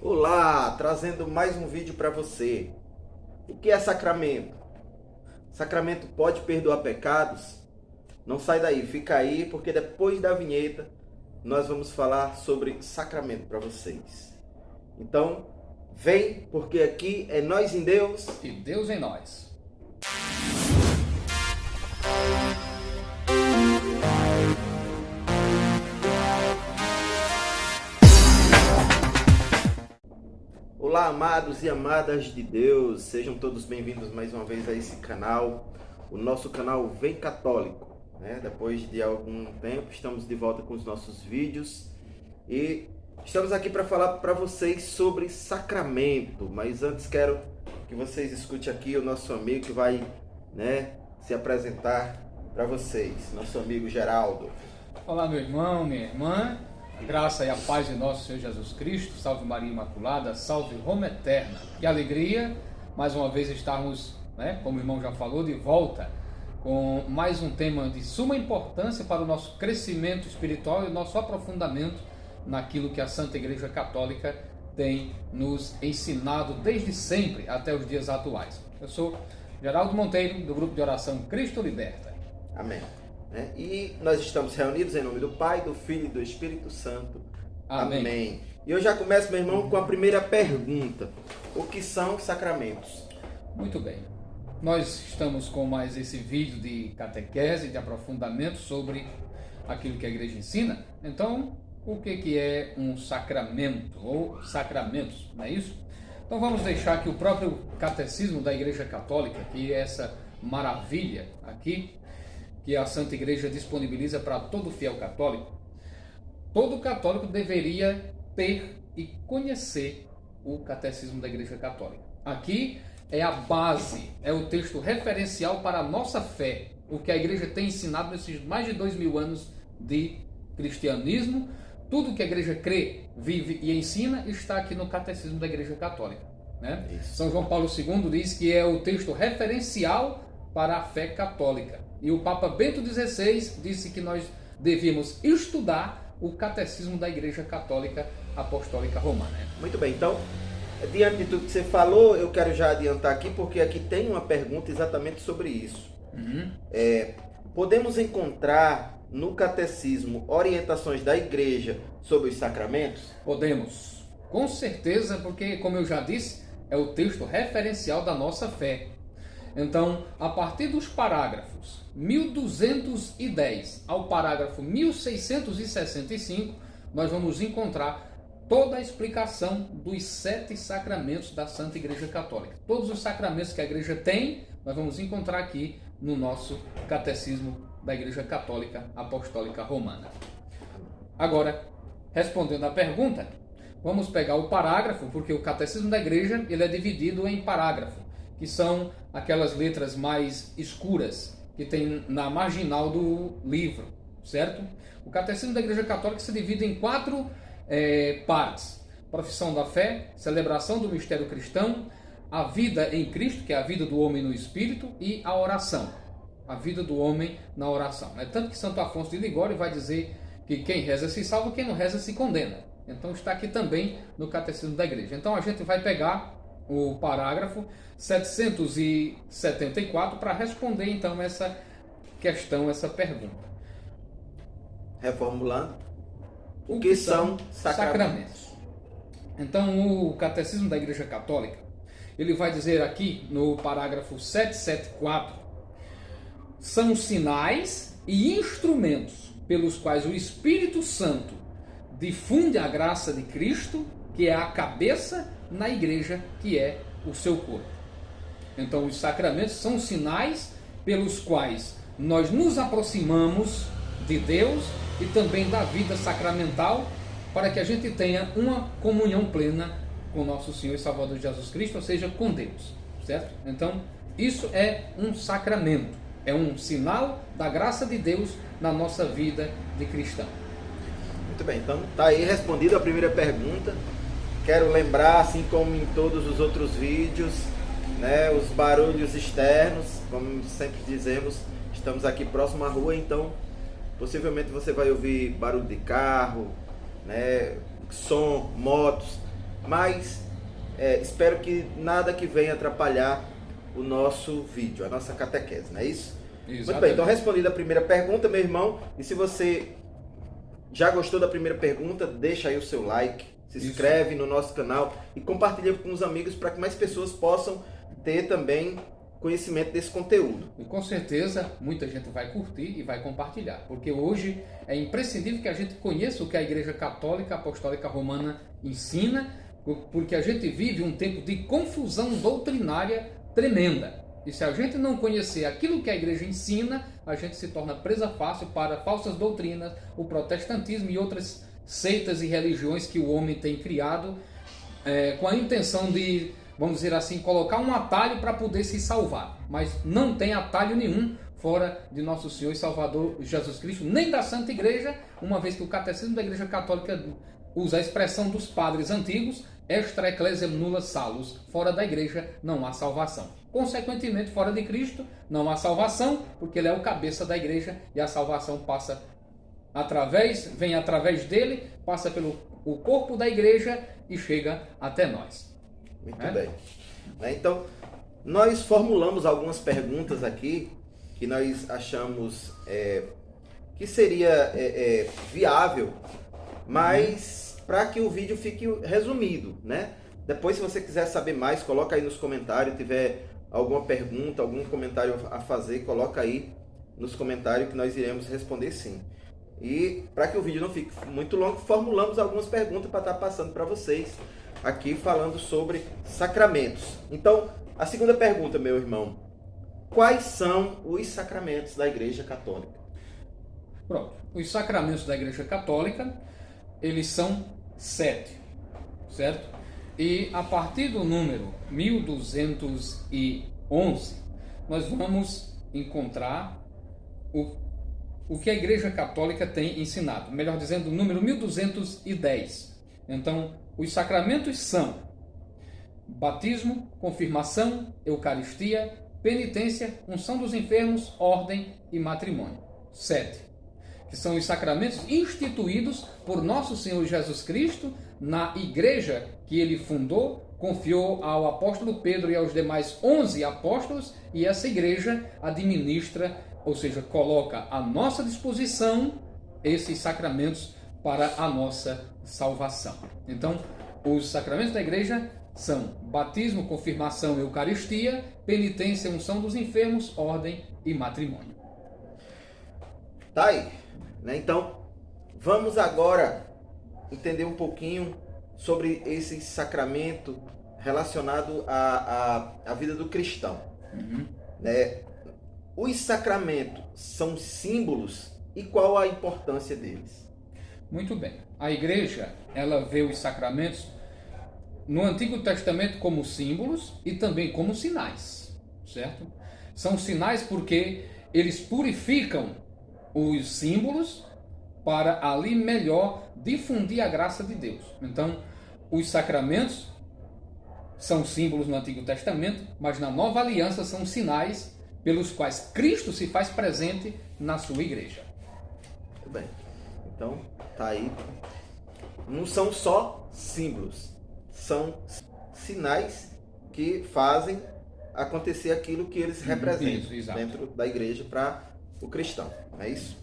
Olá, trazendo mais um vídeo para você. O que é sacramento? Sacramento pode perdoar pecados? Não sai daí, fica aí, porque depois da vinheta nós vamos falar sobre sacramento para vocês. Então, vem, porque aqui é nós em Deus e Deus em nós. Olá, amados e amadas de Deus, sejam todos bem-vindos mais uma vez a esse canal, o nosso canal Vem Católico, né? Depois de algum tempo estamos de volta com os nossos vídeos e estamos aqui para falar para vocês sobre sacramento, mas antes quero que vocês escutem aqui o nosso amigo que vai, se apresentar para vocês, nosso amigo Geraldo. Olá, meu irmão, minha irmã. A graça e a paz de nosso Senhor Jesus Cristo, salve Maria Imaculada, salve Roma Eterna. Que alegria, mais uma vez estarmos, como o irmão já falou, de volta com mais um tema de suma importância para o nosso crescimento espiritual e o nosso aprofundamento naquilo que a Santa Igreja Católica tem nos ensinado desde sempre até os dias atuais. Eu sou Geraldo Monteiro, do grupo de oração Cristo Liberta. Amém. E nós estamos reunidos em nome do Pai, do Filho e do Espírito Santo. Amém. Amém. E eu já começo, meu irmão, com a primeira pergunta. O que são sacramentos? Muito bem. Nós estamos com mais esse vídeo de catequese, de aprofundamento sobre aquilo que a igreja ensina. Então, o que é um sacramento ou sacramentos, não é isso? Então vamos deixar que o próprio catecismo da Igreja Católica, que é essa maravilha aqui, que a Santa Igreja disponibiliza para todo fiel católico, todo católico deveria ter e conhecer o Catecismo da Igreja Católica. Aqui é a base, é o texto referencial para a nossa fé, o que a Igreja tem ensinado nesses mais de 2000 anos de cristianismo. Tudo que a Igreja crê, vive e ensina está aqui no Catecismo da Igreja Católica. São João Paulo II diz que é o texto referencial para a fé católica. E o Papa Bento XVI disse que nós devíamos estudar o Catecismo da Igreja Católica Apostólica Romana. Muito bem, então, diante de tudo que você falou, eu quero já adiantar aqui, porque aqui tem uma pergunta exatamente sobre isso. Podemos encontrar no Catecismo orientações da Igreja sobre os sacramentos? Podemos, com certeza, porque, como eu já disse, é o texto referencial da nossa fé. Então, a partir dos parágrafos 1210 ao parágrafo 1665, nós vamos encontrar toda a explicação dos 7 sacramentos da Santa Igreja Católica. Todos os sacramentos que a Igreja tem, nós vamos encontrar aqui no nosso Catecismo da Igreja Católica Apostólica Romana. Agora, respondendo à pergunta, vamos pegar o parágrafo, porque o Catecismo da Igreja ele é dividido em parágrafo, que são aquelas letras mais escuras que tem na marginal do livro, certo? O Catecismo da Igreja Católica se divide em 4 partes: profissão da fé, celebração do mistério cristão, a vida em Cristo, que é a vida do homem no Espírito, e a oração, a vida do homem na oração. Tanto que Santo Afonso de Ligório vai dizer que quem reza se salva, quem não reza se condena. Então está aqui também no Catecismo da Igreja. Então a gente vai pegar o parágrafo 774 para responder então essa questão, essa pergunta. Reformulando, o que são sacramentos? Então o Catecismo da Igreja Católica, ele vai dizer aqui no parágrafo 774, são sinais e instrumentos pelos quais o Espírito Santo difunde a graça de Cristo, que é a cabeça, na igreja, que é o seu corpo. Então os sacramentos são sinais pelos quais nós nos aproximamos de Deus e também da vida sacramental, para que a gente tenha uma comunhão plena com nosso Senhor e Salvador Jesus Cristo, ou seja, com Deus, certo? Então isso é um sacramento, é um sinal da graça de Deus na nossa vida de cristão. Muito bem, então está aí respondida a primeira pergunta. Quero lembrar, assim como em todos os outros vídeos, os barulhos externos, como sempre dizemos, estamos aqui próximo à rua, então possivelmente você vai ouvir barulho de carro, som, motos, mas espero que nada que venha atrapalhar o nosso vídeo, a nossa catequese, não é isso? Exatamente. Muito bem, então respondida a primeira pergunta, meu irmão, e se você já gostou da primeira pergunta, deixa aí o seu like, se inscreve no nosso canal e compartilha com os amigos para que mais pessoas possam ter também conhecimento desse conteúdo. E com certeza muita gente vai curtir e vai compartilhar, porque hoje é imprescindível que a gente conheça o que a Igreja Católica Apostólica Romana ensina, porque a gente vive um tempo de confusão doutrinária tremenda. E se a gente não conhecer aquilo que a Igreja ensina, a gente se torna presa fácil para falsas doutrinas, o protestantismo e outras seitas e religiões que o homem tem criado com a intenção de, vamos dizer assim, colocar um atalho para poder se salvar. Mas não tem atalho nenhum fora de nosso Senhor e Salvador Jesus Cristo, nem da Santa Igreja, uma vez que o Catecismo da Igreja Católica usa a expressão dos padres antigos, extra ecclesiam nulla salus, fora da Igreja não há salvação. Consequentemente, fora de Cristo não há salvação, porque ele é o cabeça da Igreja e a salvação passa vem através dele, passa pelo o corpo da Igreja e chega até nós. Muito bem. Então, nós formulamos algumas perguntas aqui que nós achamos que seria viável, mas para que o vídeo fique resumido, né? Depois, se você quiser saber mais, coloca aí nos comentários, tiver alguma pergunta, algum comentário a fazer, coloca aí nos comentários que nós iremos responder sim. E para que o vídeo não fique muito longo, formulamos algumas perguntas para estar passando para vocês aqui falando sobre sacramentos. Então, a segunda pergunta, meu irmão, quais são os sacramentos da Igreja Católica? Pronto, os sacramentos da Igreja Católica, eles são 7, certo? E a partir do número 1211, nós vamos encontrar o que a Igreja Católica tem ensinado. Melhor dizendo, o número 1210. Então, os sacramentos são batismo, confirmação, eucaristia, penitência, unção dos enfermos, ordem e matrimônio. 7. Que são os sacramentos instituídos por nosso Senhor Jesus Cristo na igreja que ele fundou, confiou ao apóstolo Pedro e aos demais 11 apóstolos, e essa igreja administra, ou seja, coloca à nossa disposição esses sacramentos para a nossa salvação. Então, os sacramentos da igreja são batismo, confirmação, eucaristia, penitência, unção dos enfermos, ordem e matrimônio. Tá aí, né? Então, vamos agora entender um pouquinho sobre esse sacramento relacionado à vida do cristão. Né? Os sacramentos são símbolos e qual a importância deles? Muito bem. A igreja, ela vê os sacramentos no Antigo Testamento como símbolos e também como sinais, certo? São sinais porque eles purificam os símbolos para ali melhor difundir a graça de Deus. Então, os sacramentos são símbolos no Antigo Testamento, mas na Nova Aliança são sinais pelos quais Cristo se faz presente na sua igreja. Muito bem. Então, tá aí. Não são só símbolos, são sinais que fazem acontecer aquilo que eles representam Isso, dentro da igreja para o cristão. Não é isso?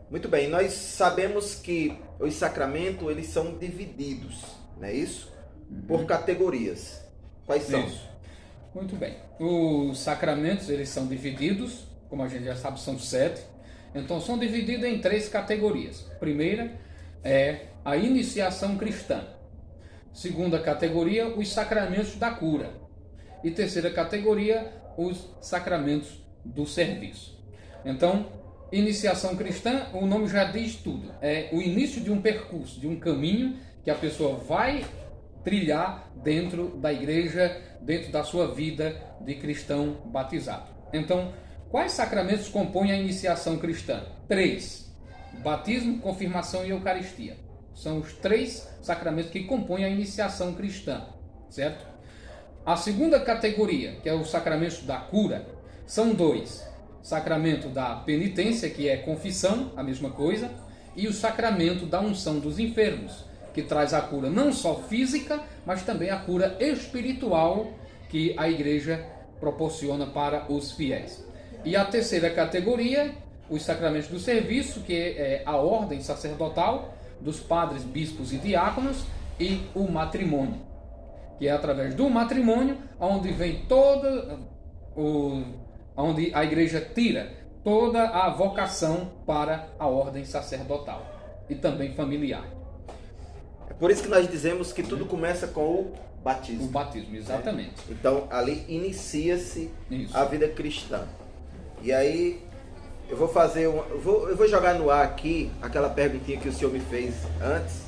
Muito bem, nós sabemos que os sacramentos eles são divididos, não é isso? Por categorias. Quais são? Isso. Muito bem. Os sacramentos eles são divididos, como a gente já sabe, são 7. Então são divididos em 3 categorias. Primeira é a iniciação cristã. Segunda categoria, os sacramentos da cura. E terceira categoria, os sacramentos do serviço. Então, iniciação cristã, o nome já diz tudo. É o início de um percurso, de um caminho que a pessoa vai trilhar dentro da igreja, dentro da sua vida de cristão batizado. Então, quais sacramentos compõem a iniciação cristã? 3. Batismo, confirmação e eucaristia. São os 3 sacramentos que compõem a iniciação cristã, certo? A segunda categoria, que é os sacramentos da cura, são 2. Sacramento da penitência, que é confissão, a mesma coisa, e o sacramento da unção dos enfermos, que traz a cura não só física, mas também a cura espiritual que a igreja proporciona para os fiéis. E a terceira categoria, os sacramentos do serviço, que é a ordem sacerdotal dos padres, bispos e diáconos, e o matrimônio, que é através do matrimônio onde vem onde a igreja tira toda a vocação para a ordem sacerdotal e também familiar. É por isso que nós dizemos que tudo começa com o batismo. O batismo, exatamente. Então ali inicia-se a vida cristã. E aí eu vou fazer eu vou jogar no ar aqui aquela perguntinha que o senhor me fez antes,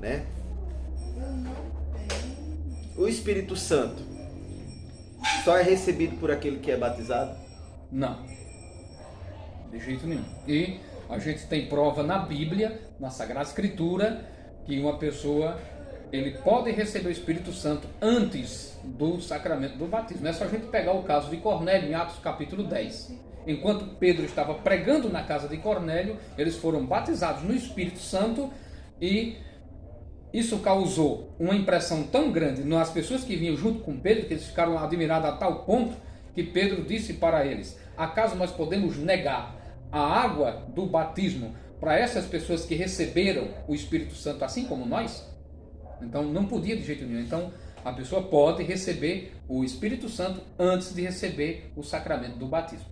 né? O Espírito Santo só é recebido por aquele que é batizado? Não, de jeito nenhum. E a gente tem prova na Bíblia, na Sagrada Escritura, que uma pessoa ele pode receber o Espírito Santo antes do sacramento do batismo. É só a gente pegar o caso de Cornélio em Atos capítulo 10. Enquanto Pedro estava pregando na casa de Cornélio, eles foram batizados no Espírito Santo e isso causou uma impressão tão grande nas pessoas que vinham junto com Pedro, que eles ficaram admirados a tal ponto que Pedro disse para eles: acaso nós podemos negar a água do batismo para essas pessoas que receberam o Espírito Santo assim como nós? Então não podia de jeito nenhum. Então a pessoa pode receber o Espírito Santo antes de receber o sacramento do batismo.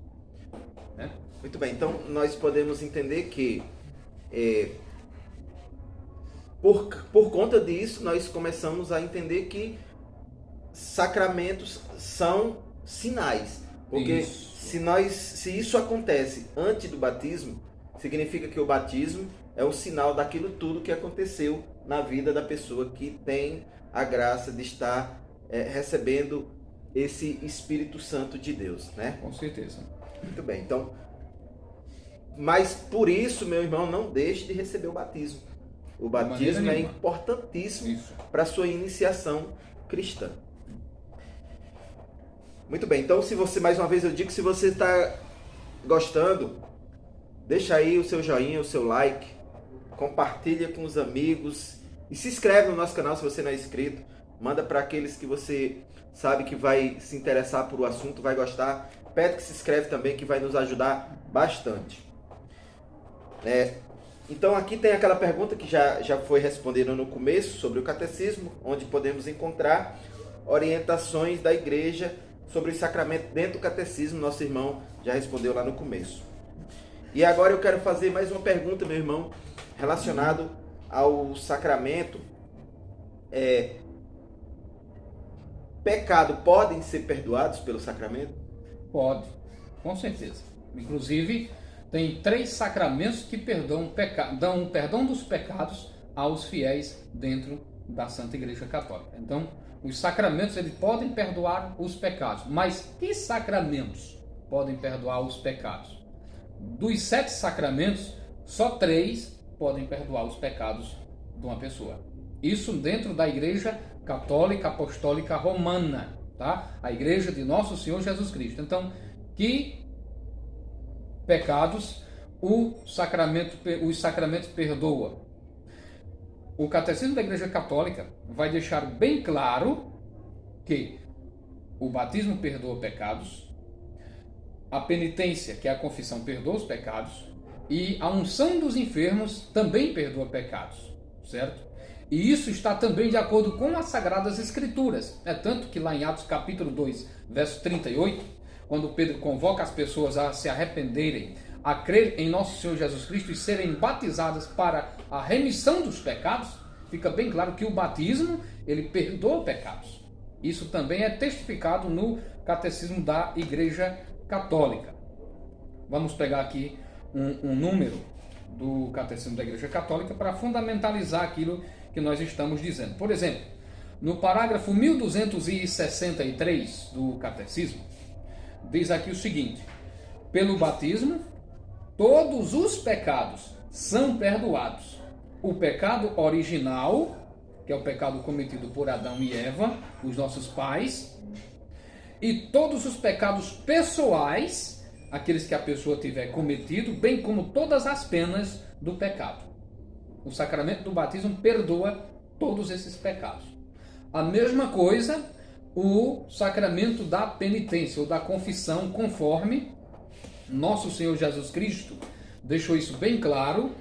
Né? Muito bem, então nós podemos entender que por conta disso nós começamos a entender que sacramentos são sinais. Porque se isso acontece antes do batismo, significa que o batismo é um sinal daquilo tudo que aconteceu na vida da pessoa que tem a graça de estar recebendo esse Espírito Santo de Deus, né? Com certeza. Muito bem, então, mas por isso, meu irmão, não deixe de receber o batismo. O batismo é importantíssimo para a sua iniciação cristã. Muito bem, então se você, mais uma vez eu digo, se você está gostando, deixa aí o seu joinha, o seu like, compartilha com os amigos e se inscreve no nosso canal se você não é inscrito. Manda para aqueles que você sabe que vai se interessar por o assunto, vai gostar. Pede que se inscreve também, que vai nos ajudar bastante. Então aqui tem aquela pergunta que já foi respondida no começo sobre o catecismo, onde podemos encontrar orientações da igreja sobre o sacramento dentro do catecismo. Nosso irmão já respondeu lá no começo. E agora eu quero fazer mais uma pergunta, meu irmão, relacionado ao sacramento. Pecado podem ser perdoados pelo sacramento? Pode, com certeza. Inclusive, tem 3 sacramentos que dão perdão dos pecados aos fiéis dentro da Santa Igreja Católica. Então, os sacramentos eles podem perdoar os pecados. Mas que sacramentos podem perdoar os pecados? Dos 7 sacramentos, só 3 podem perdoar os pecados de uma pessoa. Isso dentro da Igreja Católica Apostólica Romana, tá? A Igreja de Nosso Senhor Jesus Cristo. Então, que pecados os sacramentos perdoam? O Catecismo da Igreja Católica vai deixar bem claro que o batismo perdoa pecados, a penitência, que é a confissão, perdoa os pecados, e a unção dos enfermos também perdoa pecados, certo? E isso está também de acordo com as Sagradas Escrituras. É tanto que lá em Atos capítulo 2, verso 38, quando Pedro convoca as pessoas a se arrependerem, a crer em nosso Senhor Jesus Cristo e serem batizadas para a remissão dos pecados, fica bem claro que o batismo, ele perdoa pecados. Isso também é testificado no Catecismo da Igreja Católica. Vamos pegar aqui um número do Catecismo da Igreja Católica para fundamentalizar aquilo que nós estamos dizendo. Por exemplo, no parágrafo 1263 do Catecismo, diz aqui o seguinte: pelo batismo, todos os pecados são perdoados. O pecado original, que é o pecado cometido por Adão e Eva, os nossos pais, e todos os pecados pessoais, aqueles que a pessoa tiver cometido, bem como todas as penas do pecado. O sacramento do batismo perdoa todos esses pecados. A mesma coisa o sacramento da penitência ou da confissão, conforme nosso Senhor Jesus Cristo deixou isso bem claro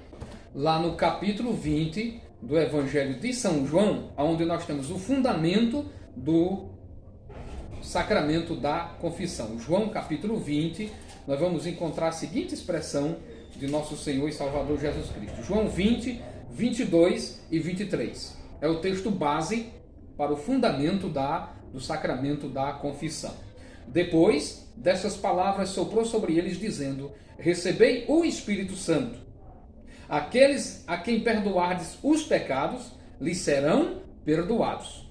lá no capítulo 20 do Evangelho de São João, onde nós temos o fundamento do sacramento da confissão. João capítulo 20, nós vamos encontrar a seguinte expressão de nosso Senhor e Salvador Jesus Cristo. João 20, 22 e 23. É o texto base para o fundamento do sacramento da confissão. Depois dessas palavras soprou sobre eles, dizendo: recebei o Espírito Santo. Aqueles a quem perdoardes os pecados, lhes serão perdoados.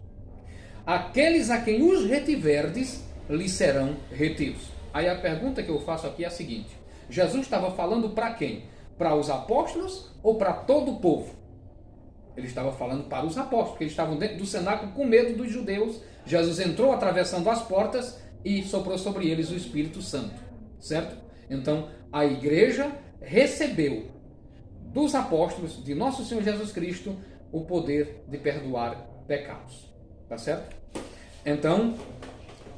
Aqueles a quem os retiverdes, lhes serão retidos. Aí a pergunta que eu faço aqui é a seguinte: Jesus estava falando para quem? Para os apóstolos ou para todo o povo? Ele estava falando para os apóstolos, porque eles estavam dentro do cenáculo com medo dos judeus. Jesus entrou atravessando as portas e soprou sobre eles o Espírito Santo, certo? Então, a igreja recebeu dos apóstolos de nosso Senhor Jesus Cristo o poder de perdoar pecados, tá certo? Então,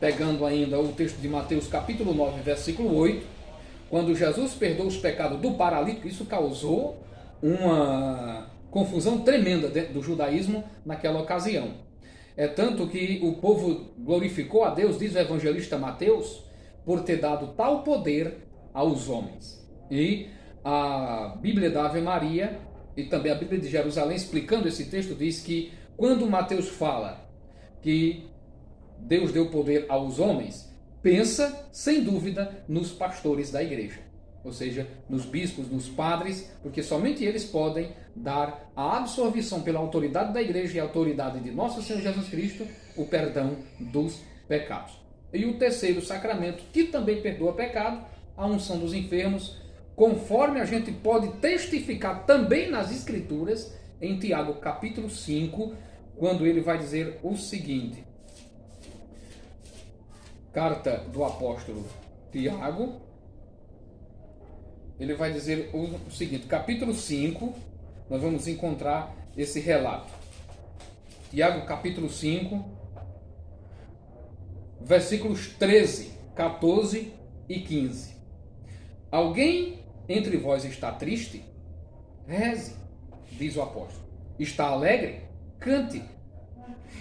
pegando ainda o texto de Mateus capítulo 9, versículo 8, quando Jesus perdoou os pecados do paralítico, isso causou uma confusão tremenda dentro do judaísmo naquela ocasião. É tanto que o povo glorificou a Deus, diz o evangelista Mateus, por ter dado tal poder aos homens. E a Bíblia da Ave Maria e também a Bíblia de Jerusalém, explicando esse texto, diz que quando Mateus fala que Deus deu poder aos homens, pensa, sem dúvida, nos pastores da igreja. Ou seja, nos bispos, nos padres, porque somente eles podem dar a absolvição pela autoridade da igreja e a autoridade de nosso Senhor Jesus Cristo, o perdão dos pecados. E o terceiro sacramento, que também perdoa pecado, a unção dos enfermos, conforme a gente pode testificar também nas Escrituras, em Tiago capítulo 5, quando ele vai dizer o seguinte: carta do apóstolo Tiago, ele vai dizer o seguinte, capítulo 5, nós vamos encontrar esse relato. Tiago capítulo 5, versículos 13, 14 e 15. Alguém entre vós está triste? Reze, diz o apóstolo. Está alegre? Cante.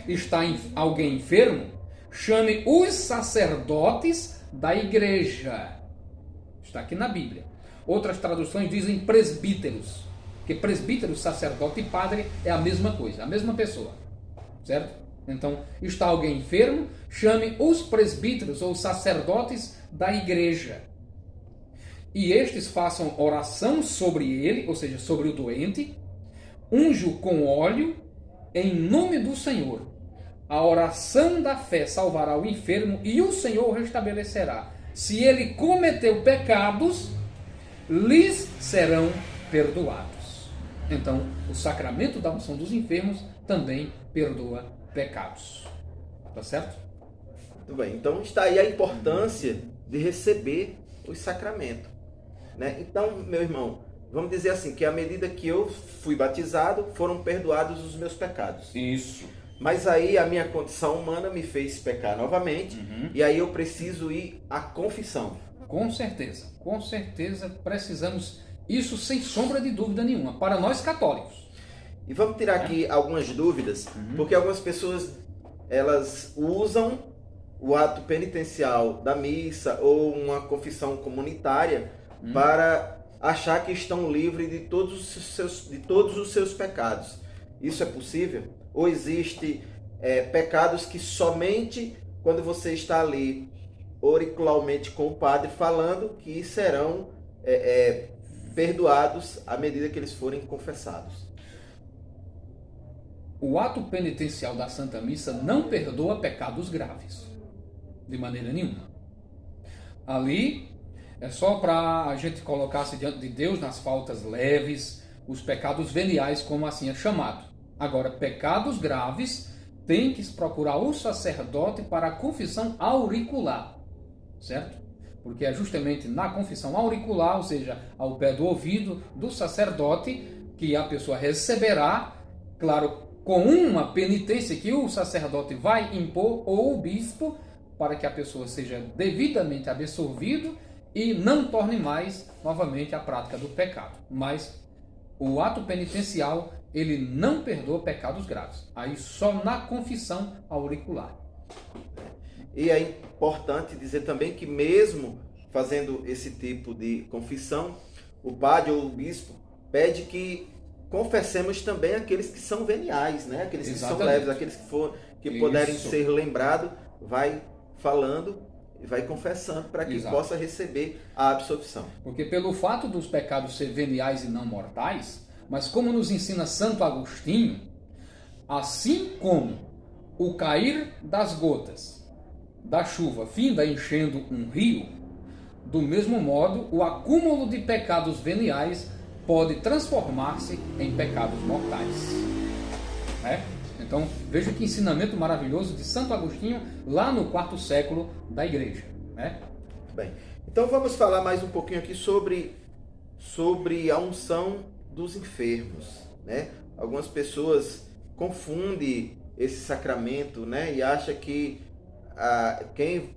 Está alguém enfermo? Chame os sacerdotes da igreja. Está aqui na Bíblia. Outras traduções dizem presbíteros, porque presbítero, sacerdote e padre é a mesma coisa, a mesma pessoa, certo? Então, está alguém enfermo? Chame os presbíteros ou sacerdotes da igreja. E estes façam oração sobre ele, ou seja, sobre o doente, unjo com óleo, em nome do Senhor. A oração da fé salvará o enfermo e o Senhor o restabelecerá. Se ele cometeu pecados, lhes serão perdoados. Então, o sacramento da unção dos enfermos também perdoa pecados. Tá certo? Muito bem. Então, está aí a importância de receber os sacramentos, né? Então, meu irmão, vamos dizer assim, que à medida que eu fui batizado, foram perdoados os meus pecados. Isso. Mas aí a minha condição humana me fez pecar novamente, e aí eu preciso ir à confissão. Com certeza precisamos, isso sem sombra de dúvida nenhuma, para nós católicos. E vamos tirar aqui algumas dúvidas, porque algumas pessoas, elas usam o ato penitencial da missa ou uma confissão comunitária para achar que estão livres de todos os seus pecados. Isso é possível? Ou existe pecados que somente quando você está ali auricularmente com o padre falando que serão perdoados à medida que eles forem confessados? O ato penitencial da Santa Missa não perdoa pecados graves, de maneira nenhuma. Ali é só para a gente colocar-se diante de Deus nas faltas leves, os pecados veniais, como assim é chamado. Agora, pecados graves, tem que procurar o sacerdote para a confissão auricular, certo? Porque é justamente na confissão auricular, ou seja, ao pé do ouvido do sacerdote, que a pessoa receberá, claro, com uma penitência que o sacerdote vai impor, ou o bispo, para que a pessoa seja devidamente absolvido e não torne mais novamente a prática do pecado. Mas o ato penitencial, ele não perdoa pecados graves. Aí só na confissão auricular. E é importante dizer também que mesmo fazendo esse tipo de confissão, o padre ou o bispo pede que confessemos também aqueles que são veniais, né? Aqueles que são leves, aqueles que puderem ser lembrados, vai falando e vai confessando para que possa receber a absolvição. Porque pelo fato dos pecados ser veniais e não mortais, mas como nos ensina Santo Agostinho, assim como o cair das gotas da chuva finda enchendo um rio, do mesmo modo o acúmulo de pecados veniais pode transformar-se em pecados mortais. Né? Então, veja que ensinamento maravilhoso de Santo Agostinho, lá no 4º século da Igreja. Né? Bem, então vamos falar mais um pouquinho aqui sobre a unção dos enfermos. Né? Algumas pessoas confundem esse sacramento, né? E acham que quem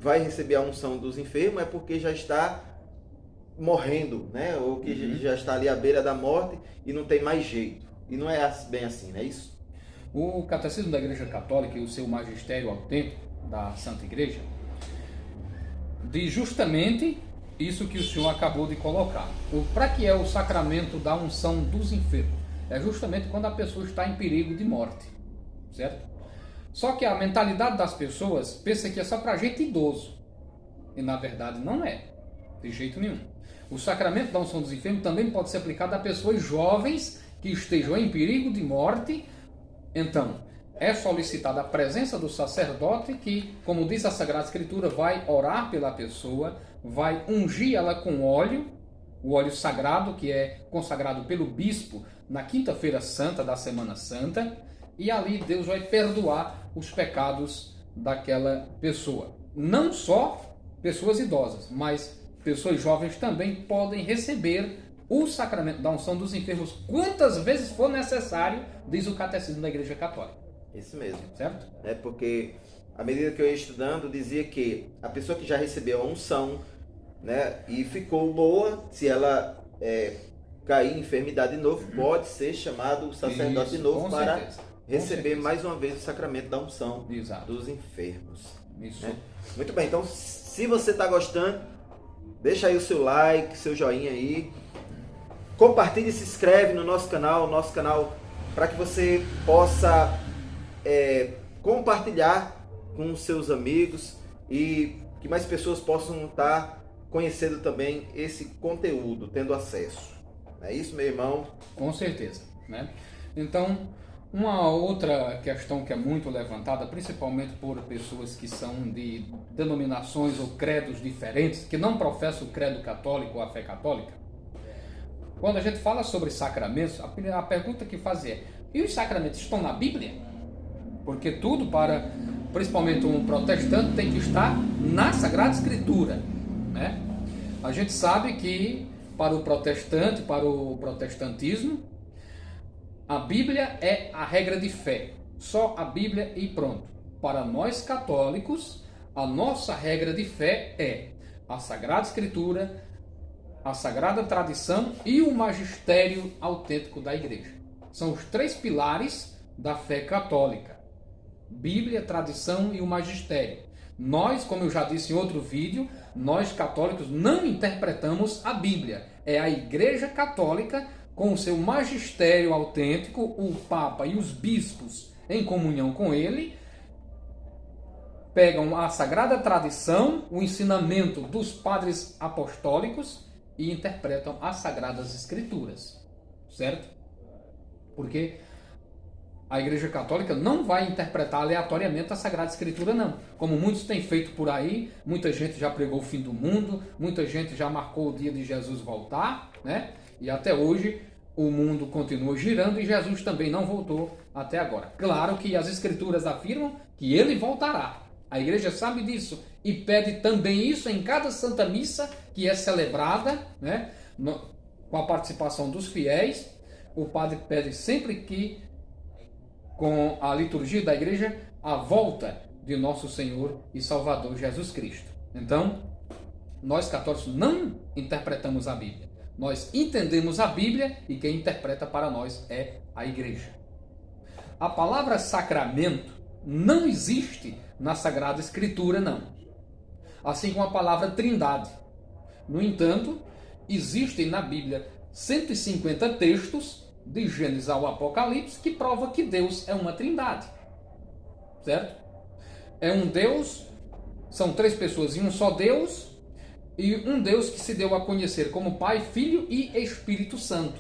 vai receber a unção dos enfermos é porque já está morrendo, né? Ou que já está ali à beira da morte e não tem mais jeito. E não é bem assim, não é isso? O Catecismo da Igreja Católica e o seu magistério autêntico da Santa Igreja diz justamente isso que o senhor acabou de colocar. Para que é o sacramento da unção dos enfermos? É justamente quando a pessoa está em perigo de morte, certo? Só que a mentalidade das pessoas pensa que é só para gente idoso. E na verdade não é, de jeito nenhum. O sacramento da unção dos enfermos também pode ser aplicado a pessoas jovens que estejam em perigo de morte. Então, é solicitada a presença do sacerdote que, como diz a Sagrada Escritura, vai orar pela pessoa, vai ungir ela com óleo, o óleo sagrado que é consagrado pelo bispo na quinta-feira santa da Semana Santa, e ali Deus vai perdoar os pecados daquela pessoa. Não só pessoas idosas, mas pessoas jovens também podem receber o sacramento da unção dos enfermos quantas vezes for necessário, diz o Catecismo da Igreja Católica. Isso mesmo. Certo? É porque, à medida que eu ia estudando, dizia que a pessoa que já recebeu a unção, né, e ficou boa, se ela cair em enfermidade de novo, pode ser chamado o sacerdote de novo para receber mais uma vez o sacramento da unção dos enfermos. Isso. Né? Muito bem, então se você está gostando, deixa aí o seu like, seu joinha aí. Compartilhe e se inscreve no nosso canal para que você possa compartilhar com os seus amigos e que mais pessoas possam estar conhecendo também esse conteúdo, tendo acesso. É isso, meu irmão? Com certeza. Né? Então, uma outra questão que é muito levantada, principalmente por pessoas que são de denominações ou credos diferentes, que não professam o credo católico ou a fé católica, quando a gente fala sobre sacramentos, a pergunta que faz é: e os sacramentos estão na Bíblia? Porque tudo, para principalmente um protestante, tem que estar na Sagrada Escritura. Né? A gente sabe que para o protestante, para o protestantismo, a Bíblia é a regra de fé. Só a Bíblia e pronto. Para nós católicos, a nossa regra de fé é a Sagrada Escritura, a Sagrada Tradição e o magistério autêntico da Igreja. São os 3 pilares da fé católica: Bíblia, tradição e o magistério. Nós, como eu já disse em outro vídeo, nós católicos não interpretamos a Bíblia. É a Igreja Católica, com o seu magistério autêntico, o Papa e os bispos em comunhão com ele, pegam a Sagrada Tradição, o ensinamento dos padres apostólicos e interpretam as Sagradas Escrituras, certo? Porque a Igreja Católica não vai interpretar aleatoriamente a Sagrada Escritura, não. Como muitos têm feito por aí, muita gente já pregou o fim do mundo, muita gente já marcou o dia de Jesus voltar, né? E até hoje o mundo continua girando e Jesus também não voltou até agora. Claro que as Escrituras afirmam que ele voltará. A Igreja sabe disso e pede também isso em cada Santa Missa que é celebrada, né, com a participação dos fiéis. o padre pede sempre que, com a liturgia da igreja, a volta de nosso Senhor e Salvador Jesus Cristo. Então, nós católicos não interpretamos a Bíblia. Nós entendemos a Bíblia e quem interpreta para nós é a igreja. A palavra sacramento não existe na Sagrada Escritura, não. Assim como a palavra trindade. No entanto, existem na Bíblia 150 textos, de Gênesis ao Apocalipse, que prova que Deus é uma trindade. Certo? É um Deus, são três pessoas em um só Deus, e um Deus que se deu a conhecer como Pai, Filho e Espírito Santo.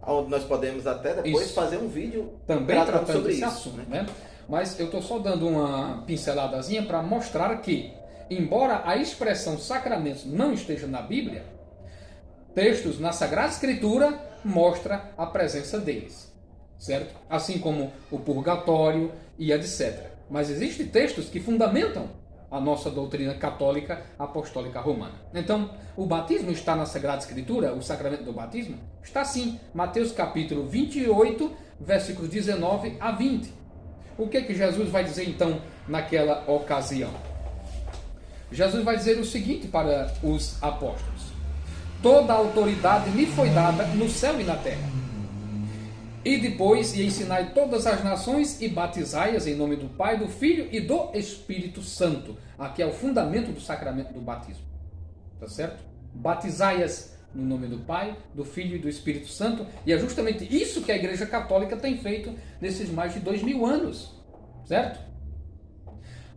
Onde nós podemos até depois fazer um vídeo também tratando sobre desse isso, assunto, né? Mas eu estou só dando uma pinceladazinha para mostrar que, embora a expressão sacramentos não esteja na Bíblia, textos na Sagrada Escritura mostra a presença deles, certo? Assim como o purgatório e etc. Mas existem textos que fundamentam a nossa doutrina católica apostólica romana. Então, o batismo está na Sagrada Escritura, o sacramento do batismo? Está sim, Mateus capítulo 28, versículos 19 a 20. O que Jesus vai dizer então naquela ocasião? Jesus vai dizer o seguinte para os apóstolos: toda a autoridade me foi dada no céu e na terra. E depois, e ensinai todas as nações e batizai-as em nome do Pai, do Filho e do Espírito Santo. Aqui é o fundamento do sacramento do batismo. Tá certo? Batizai-as no nome do Pai, do Filho e do Espírito Santo. E é justamente isso que a Igreja Católica tem feito nesses mais de 2000 anos. Certo?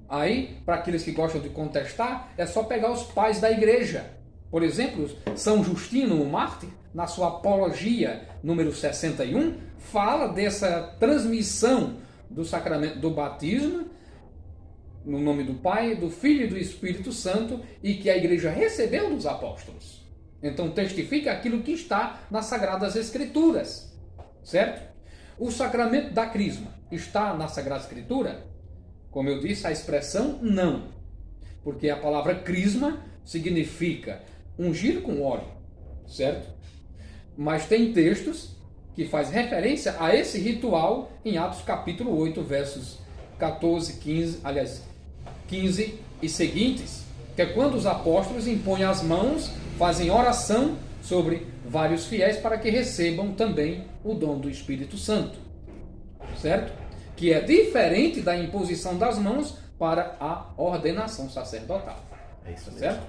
Aí, para aqueles que gostam de contestar, é só pegar os pais da Igreja. Por exemplo, São Justino, o mártir, na sua Apologia número 61, fala dessa transmissão do sacramento do batismo no nome do Pai, do Filho e do Espírito Santo, e que a igreja recebeu dos apóstolos. Então testifica aquilo que está nas Sagradas Escrituras, certo? O sacramento da crisma está na Sagrada Escritura? Como eu disse, a expressão não, porque a palavra crisma significa ungir com óleo, certo? Mas tem textos que faz referência a esse ritual em Atos capítulo 8, versos 14, 15 e seguintes, que é quando os apóstolos impõem as mãos, fazem oração sobre vários fiéis para que recebam também o dom do Espírito Santo, certo? Que é diferente da imposição das mãos para a ordenação sacerdotal. É isso mesmo. Certo?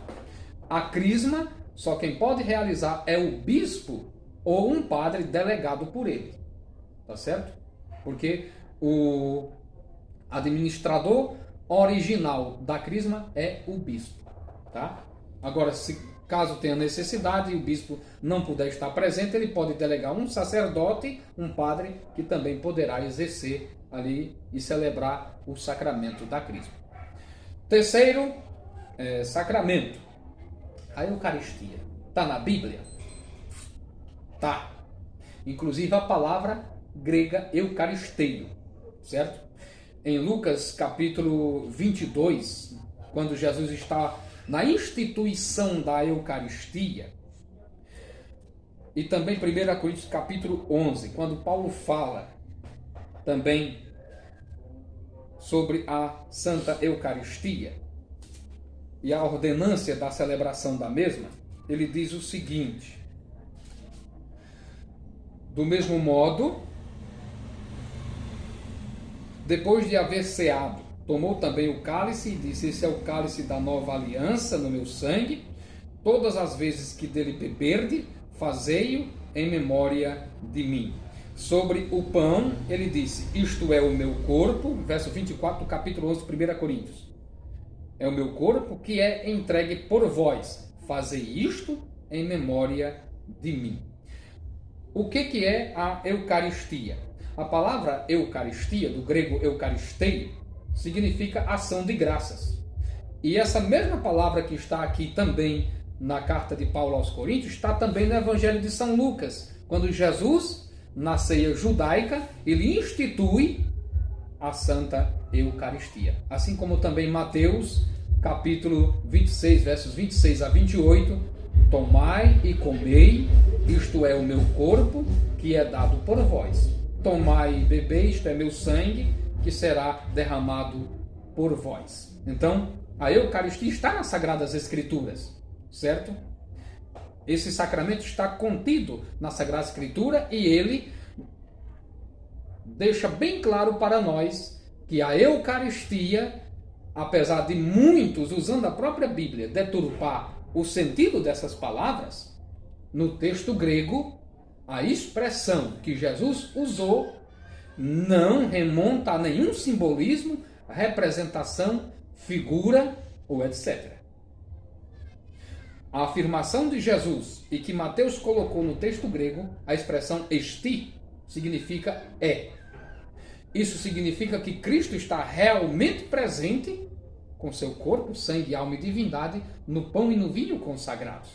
A crisma, só quem pode realizar é o bispo ou um padre delegado por ele. Tá certo? Porque o administrador original da crisma é o bispo. Tá? Agora, se caso tenha necessidade e o bispo não puder estar presente, ele pode delegar um sacerdote, um padre, que também poderá exercer ali e celebrar o sacramento da crisma. Terceiro sacramento, a Eucaristia. Está na Bíblia? Tá. Inclusive a palavra grega eucaristeio, certo? Em Lucas capítulo 22, quando Jesus está na instituição da Eucaristia, e também 1 Coríntios capítulo 11, quando Paulo fala também sobre a Santa Eucaristia e a ordenância da celebração da mesma, ele diz o seguinte: do mesmo modo, depois de haver ceado, tomou também o cálice e disse: esse é o cálice da nova aliança no meu sangue. Todas as vezes que dele beberdes, fazei-o em memória de mim. Sobre o pão, ele disse: isto é o meu corpo, verso 24 do capítulo 11 de 1 Coríntios. É o meu corpo que é entregue por vós. Fazei isto em memória de mim. O que é a Eucaristia? A palavra Eucaristia, do grego eucaristeio, significa ação de graças. E essa mesma palavra que está aqui também na carta de Paulo aos Coríntios, está também no Evangelho de São Lucas, quando Jesus, na ceia judaica, ele institui a Santa Eucaristia. Assim como também Mateus, capítulo 26, versos 26 a 28, tomai e comei, isto é o meu corpo, que é dado por vós. Tomai e bebei, isto é meu sangue, que será derramado por vós. Então, a Eucaristia está nas Sagradas Escrituras, certo? Esse sacramento está contido na Sagrada Escritura e ele deixa bem claro para nós que a Eucaristia, apesar de muitos, usando a própria Bíblia, deturpar o sentido dessas palavras, no texto grego, a expressão que Jesus usou não remonta a nenhum simbolismo, representação, figura ou etc. A afirmação de Jesus e que Mateus colocou no texto grego, a expressão esti, significa é. Isso significa que Cristo está realmente presente com seu corpo, sangue, alma e divindade no pão e no vinho consagrados.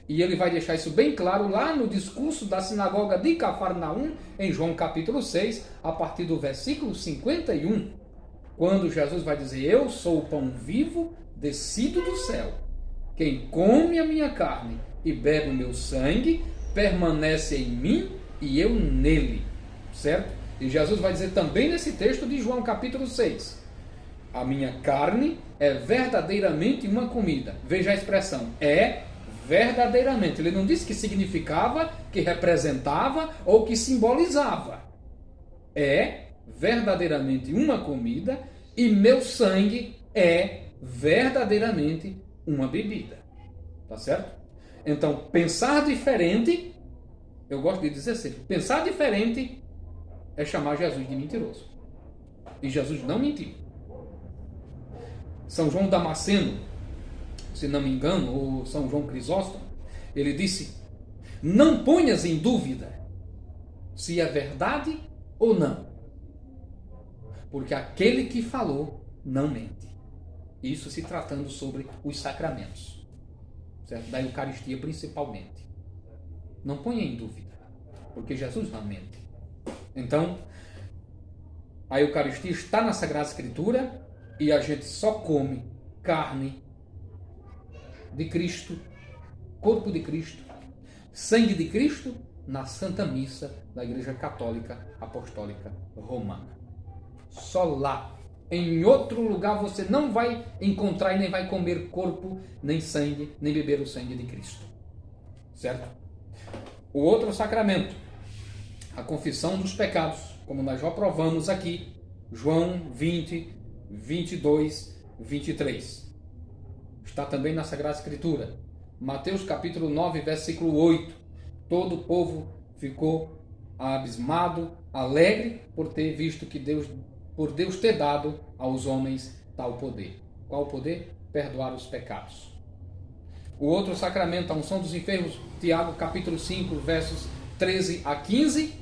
E ele vai deixar isso bem claro lá no discurso da sinagoga de Cafarnaum, em João capítulo 6, a partir do versículo 51, quando Jesus vai dizer: eu sou o pão vivo descido do céu. Quem come a minha carne e bebe o meu sangue, permanece em mim e eu nele. Certo? E Jesus vai dizer também nesse texto de João capítulo 6: a minha carne é verdadeiramente uma comida. Veja a expressão, é verdadeiramente. Ele não disse que significava, que representava ou que simbolizava. É verdadeiramente uma comida e meu sangue é verdadeiramente uma bebida. Tá certo? Então, pensar diferente, eu gosto de dizer sempre, pensar diferente é chamar Jesus de mentiroso. E Jesus não mentiu. São João Damasceno, se não me engano, ou São João Crisóstomo, ele disse: não ponhas em dúvida se é verdade ou não, porque aquele que falou não mente. Isso se tratando sobre os sacramentos, certo? Da Eucaristia principalmente. Não ponha em dúvida, porque Jesus não mente. Então, a Eucaristia está na Sagrada Escritura e a gente só come carne de Cristo, corpo de Cristo, sangue de Cristo na Santa Missa da Igreja Católica Apostólica Romana. Só lá. Em outro lugar você não vai encontrar e nem vai comer corpo, nem sangue, nem beber o sangue de Cristo. Certo? O outro sacramento, a confissão dos pecados, como nós já provamos aqui, João 20, 22, 23. Está também na Sagrada Escritura. Mateus capítulo 9, versículo 8. Todo o povo ficou abismado, alegre, por ter visto que por Deus ter dado aos homens tal poder. Qual o poder? Perdoar os pecados. O outro sacramento, a unção dos enfermos, Tiago capítulo 5, versos 13 a 15.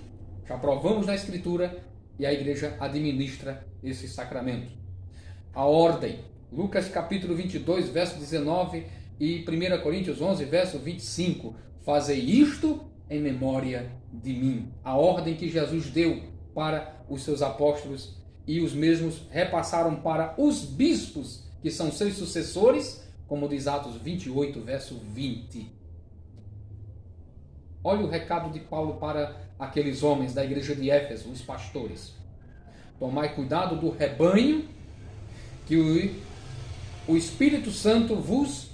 Já provamos na Escritura e a igreja administra esse sacramento. A ordem, Lucas capítulo 22, verso 19 e 1 Coríntios 11, verso 25. Fazei isto em memória de mim. A ordem que Jesus deu para os seus apóstolos e os mesmos repassaram para os bispos, que são seus sucessores, como diz Atos 28, verso 20. Olha o recado de Paulo para aqueles homens da igreja de Éfeso, os pastores. Tomai cuidado do rebanho que o Espírito Santo vos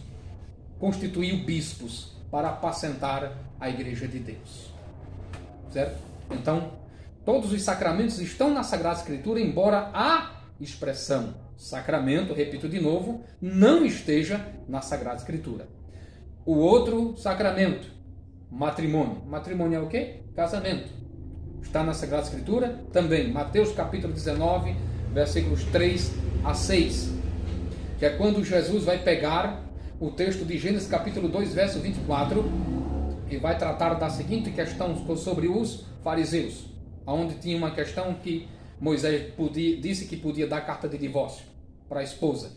constituiu bispos para apacentar a igreja de Deus. Certo? Então, todos os sacramentos estão na Sagrada Escritura, embora a expressão sacramento, repito de novo, não esteja na Sagrada Escritura. O outro sacramento, matrimônio. Matrimônio é o quê? Casamento. Está na Sagrada Escritura também. Mateus capítulo 19, versículos 3 a 6. Que é quando Jesus vai pegar o texto de Gênesis capítulo 2, verso 24, e vai tratar da seguinte questão sobre os fariseus, onde tinha uma questão que Moisés disse que podia dar carta de divórcio para a esposa,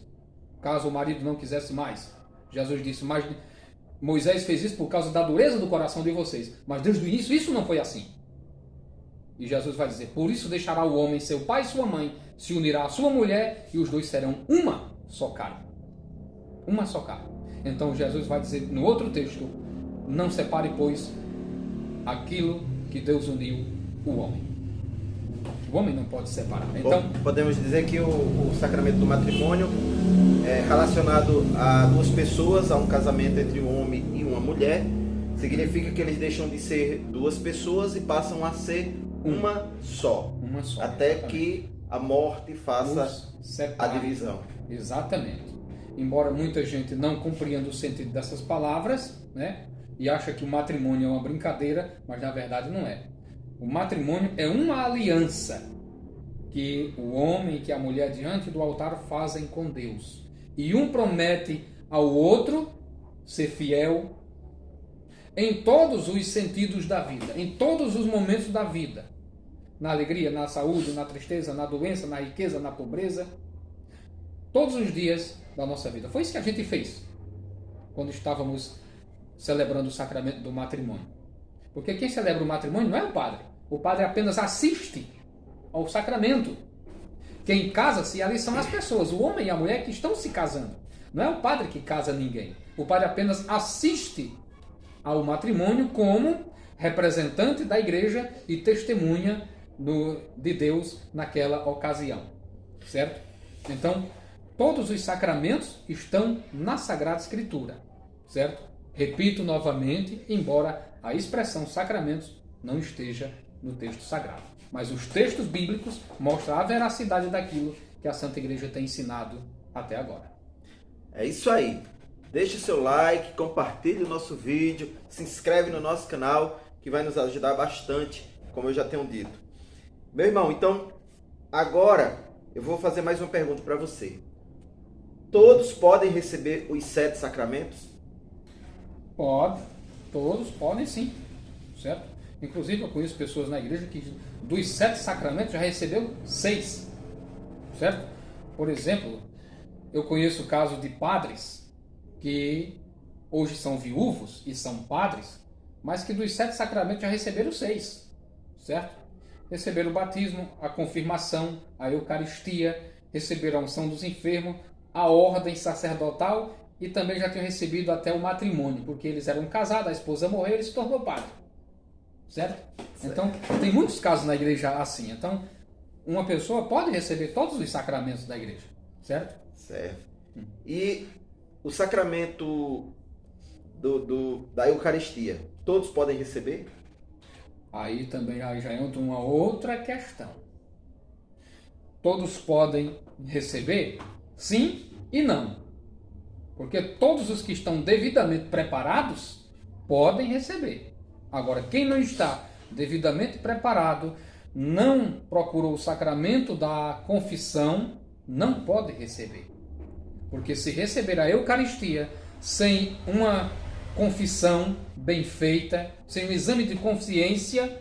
caso o marido não quisesse mais. Jesus disse: mas Moisés fez isso por causa da dureza do coração de vocês, mas desde o início isso não foi assim. E Jesus vai dizer: por isso deixará o homem seu pai e sua mãe, se unirá à sua mulher, e os dois serão uma só carne. Uma só carne. Então Jesus vai dizer no outro texto: não separe, pois, aquilo que Deus uniu, o homem. O homem não pode separar. Então, podemos dizer que o sacramento do matrimônio é relacionado a duas pessoas, a um casamento entre um homem e uma mulher. Significa que eles deixam de ser duas pessoas e passam a ser uma só. Uma só. Até que a morte faça a divisão. Exatamente. Embora muita gente não compreenda o sentido dessas palavras, né? E acha que o matrimônio é uma brincadeira, mas na verdade não é. O matrimônio é uma aliança que o homem e que a mulher diante do altar fazem com Deus. E um promete ao outro ser fiel em todos os sentidos da vida, em todos os momentos da vida. Na alegria, na saúde, na tristeza, na doença, na riqueza, na pobreza. Todos os dias da nossa vida. Foi isso que a gente fez quando estávamos celebrando o sacramento do matrimônio. Porque quem celebra o matrimônio não é o padre. O padre apenas assiste ao sacramento. Quem casa-se ali são as pessoas, o homem e a mulher que estão se casando. Não é o padre que casa ninguém. O padre apenas assiste ao matrimônio como representante da igreja e testemunha de Deus naquela ocasião. Certo? Então, todos os sacramentos estão na Sagrada Escritura. Certo? Repito novamente, embora a expressão sacramentos não esteja no texto sagrado. Mas os textos bíblicos mostram a veracidade daquilo que a Santa Igreja tem ensinado até agora. É isso aí. Deixe seu like, compartilhe o nosso vídeo, se inscreve no nosso canal, que vai nos ajudar bastante, como eu já tenho dito. Meu irmão, então, agora eu vou fazer mais uma pergunta para você. Todos podem receber os 7 sacramentos? Pode, todos podem sim, certo? Inclusive eu conheço pessoas na igreja que dos 7 sacramentos já recebeu 6, certo? Por exemplo, eu conheço o caso de padres que hoje são viúvos e são padres, mas que dos 7 sacramentos já receberam 6, certo? Receberam o batismo, a confirmação, a Eucaristia, receberam a unção dos enfermos, a ordem sacerdotal e também já tinham recebido até o matrimônio, porque eles eram casados, a esposa morreu e ele se tornou padre. Certo? Então, tem muitos casos na igreja assim. Então, uma pessoa pode receber todos os sacramentos da igreja. Certo? Certo. E o sacramento da Eucaristia, todos podem receber? Aí também já entra uma outra questão. Todos podem receber? Sim e não. Porque todos os que estão devidamente preparados podem receber. Agora, quem não está devidamente preparado, não procurou o sacramento da confissão, não pode receber. Porque se receber a Eucaristia sem uma confissão bem feita, sem um exame de consciência,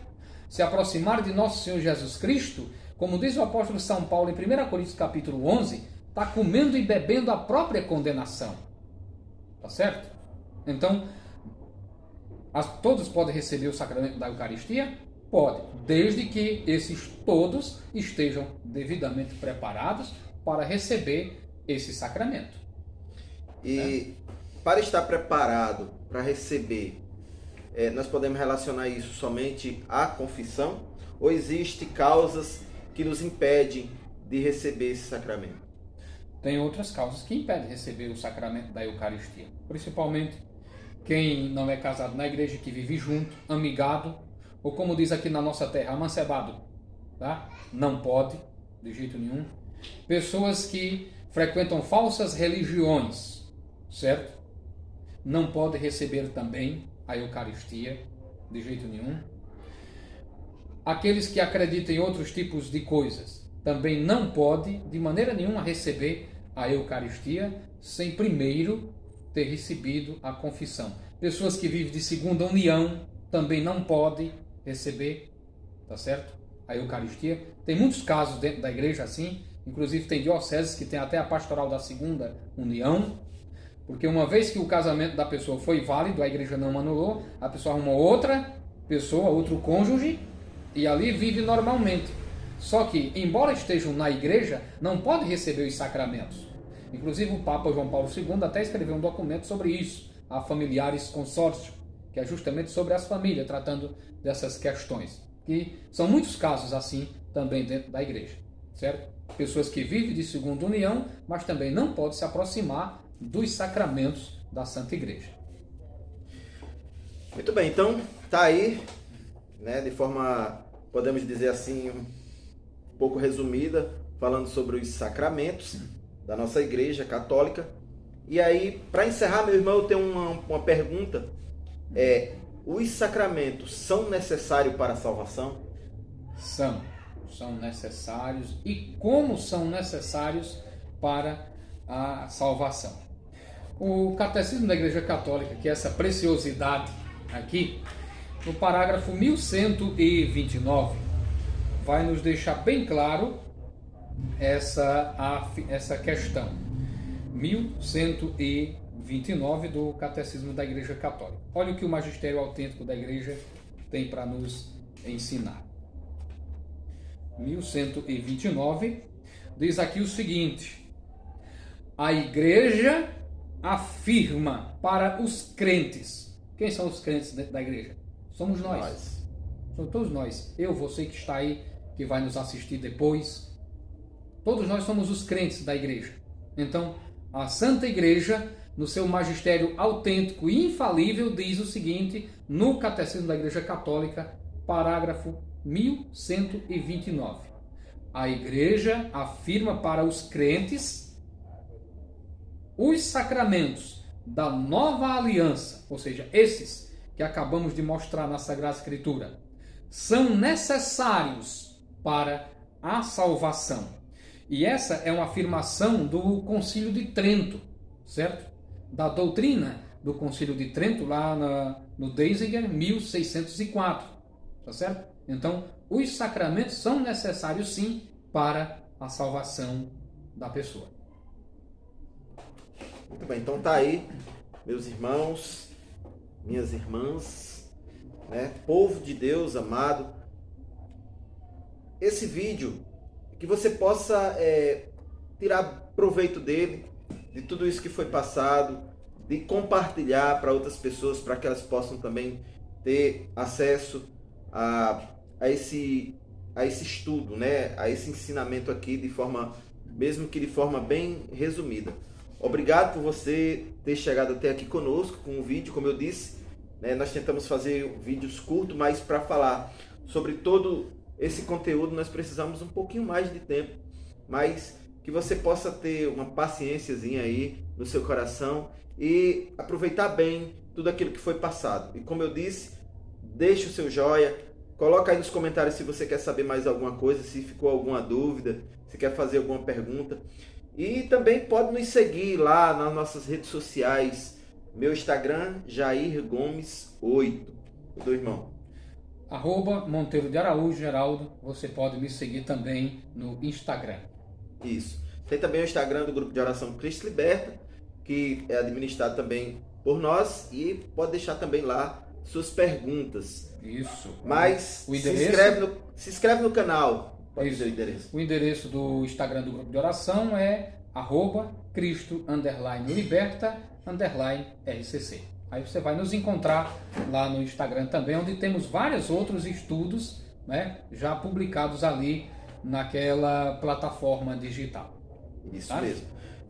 se aproximar de nosso Senhor Jesus Cristo, como diz o apóstolo São Paulo em 1 Coríntios capítulo 11, está comendo e bebendo a própria condenação. Tá certo? Então, todos podem receber o sacramento da Eucaristia? Pode, desde que esses todos estejam devidamente preparados para receber esse sacramento. E para estar preparado para receber, nós podemos relacionar isso somente à confissão? Ou existem causas que nos impedem de receber esse sacramento? Tem outras causas que impedem de receber o sacramento da Eucaristia. Principalmente quem não é casado na igreja, que vive junto, amigado, ou como diz aqui na nossa terra, amancebado, tá? Não pode, de jeito nenhum. Pessoas que frequentam falsas religiões, certo? Não podem receber também a Eucaristia, de jeito nenhum. Aqueles que acreditam em outros tipos de coisas, também não podem, de maneira nenhuma, receber a Eucaristia sem primeiro ter recebido a confissão. Pessoas que vivem de segunda união também não podem receber, tá certo? A Eucaristia. Tem muitos casos dentro da igreja assim, inclusive tem dioceses que tem até a pastoral da segunda união, porque uma vez que o casamento da pessoa foi válido, a igreja não anulou, a pessoa arruma outra pessoa, outro cônjuge, e ali vive normalmente. Só que, embora estejam na igreja, não podem receber os sacramentos. Inclusive o Papa João Paulo II até escreveu um documento sobre isso, a Familiaris Consortio, que é justamente sobre as famílias, tratando dessas questões. E são muitos casos assim também dentro da igreja, certo? Pessoas que vivem de segunda união, mas também não podem se aproximar dos sacramentos da Santa Igreja. Muito bem, então tá aí, né, de forma, podemos dizer assim, um pouco resumida, falando sobre os sacramentos da nossa Igreja Católica. E aí, para encerrar, meu irmão, eu tenho uma pergunta. Os sacramentos são necessários para a salvação? São necessários. E como são necessários para a salvação? O Catecismo da Igreja Católica, que é essa preciosidade aqui, no parágrafo 1129, vai nos deixar bem claro essa questão. 1129 do Catecismo da Igreja Católica. Olha o que o Magistério Autêntico da Igreja tem para nos ensinar. 1129 diz aqui o seguinte: a Igreja afirma para os crentes. Quem são os crentes dentro da Igreja? Somos nós. Somos todos nós. Eu, você que está aí, que vai nos assistir depois. Todos nós somos os crentes da Igreja. Então, a Santa Igreja, no seu magistério autêntico e infalível, diz o seguinte, no Catecismo da Igreja Católica, parágrafo 1129. A Igreja afirma para os crentes os sacramentos da nova aliança, ou seja, esses que acabamos de mostrar na Sagrada Escritura, são necessários para a salvação. E essa é uma afirmação do Concílio de Trento, certo? Da doutrina do Concílio de Trento, lá no Deissinger, 1604, tá certo? Então, os sacramentos são necessários sim para a salvação da pessoa. Muito bem, então tá aí, meus irmãos, minhas irmãs, né? Povo de Deus amado, esse vídeo, que você possa tirar proveito dele, de tudo isso que foi passado, de compartilhar para outras pessoas, para que elas possam também ter acesso a esse estudo, né? A esse ensinamento aqui, mesmo que de forma bem resumida. Obrigado por você ter chegado até aqui conosco com o vídeo. Como eu disse, né, nós tentamos fazer vídeos curtos, mas para falar sobre todo esse conteúdo nós precisamos um pouquinho mais de tempo, mas que você possa ter uma paciênciazinha aí no seu coração e aproveitar bem tudo aquilo que foi passado. E como eu disse, deixe o seu joia, coloca aí nos comentários se você quer saber mais alguma coisa, se ficou alguma dúvida, se quer fazer alguma pergunta. E também pode nos seguir lá nas nossas redes sociais. Meu Instagram, Jair Gomes 8. Do irmão. @Monteiro de Araújo Geraldo. Você pode me seguir também no Instagram. Isso. Tem também o Instagram do Grupo de Oração Cristo Liberta, que é administrado também por nós, e pode deixar também lá suas perguntas. Isso. Mas o endereço... se inscreve no canal. Pode dizer o endereço. O endereço do Instagram do Grupo de Oração é @Cristo_Liberta_RCC. Aí você vai nos encontrar lá no Instagram também, onde temos vários outros estudos, né, já publicados ali naquela plataforma digital. Isso, tá? Mesmo.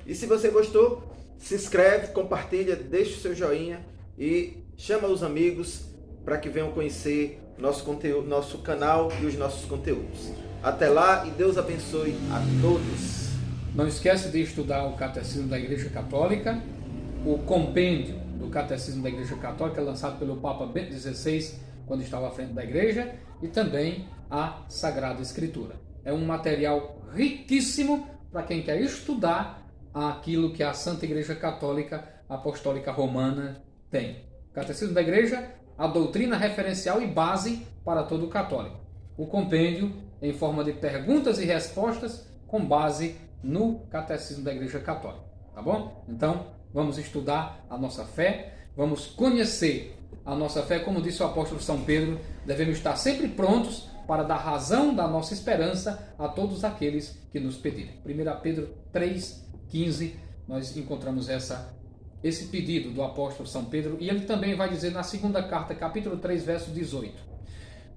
E se você gostou, se inscreve, compartilha, deixa o seu joinha e chama os amigos para que venham conhecer nosso conteúdo, nosso canal e os nossos conteúdos. Até lá e Deus abençoe a todos. Não esquece de estudar o Catecismo da Igreja Católica, o compêndio do Catecismo da Igreja Católica, lançado pelo Papa Bento XVI, quando estava à frente da Igreja, e também a Sagrada Escritura. É um material riquíssimo para quem quer estudar aquilo que a Santa Igreja Católica Apostólica Romana tem. O Catecismo da Igreja, a doutrina referencial e base para todo católico. O compêndio em forma de perguntas e respostas com base no Catecismo da Igreja Católica. Tá bom? Então, vamos estudar a nossa fé, vamos conhecer a nossa fé. Como disse o apóstolo São Pedro, devemos estar sempre prontos para dar razão da nossa esperança a todos aqueles que nos pedirem. 1 Pedro 3,15 nós encontramos esse pedido do apóstolo São Pedro, e ele também vai dizer na segunda carta, capítulo 3, verso 18.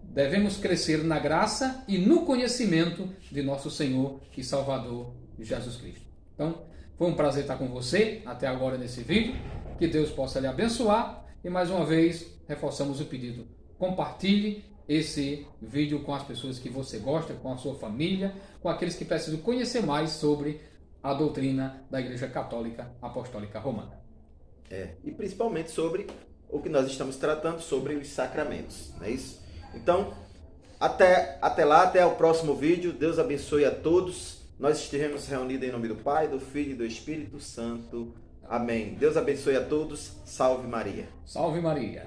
Devemos crescer na graça e no conhecimento de nosso Senhor e Salvador Jesus Cristo. Então, foi um prazer estar com você até agora nesse vídeo. Que Deus possa lhe abençoar. E mais uma vez, reforçamos o pedido. Compartilhe esse vídeo com as pessoas que você gosta, com a sua família, com aqueles que precisam conhecer mais sobre a doutrina da Igreja Católica Apostólica Romana. E principalmente sobre o que nós estamos tratando, sobre os sacramentos, não é isso? Então, até lá, até o próximo vídeo. Deus abençoe a todos. Nós estivemos reunidos em nome do Pai, do Filho e do Espírito Santo. Amém. Deus abençoe a todos. Salve Maria. Salve Maria.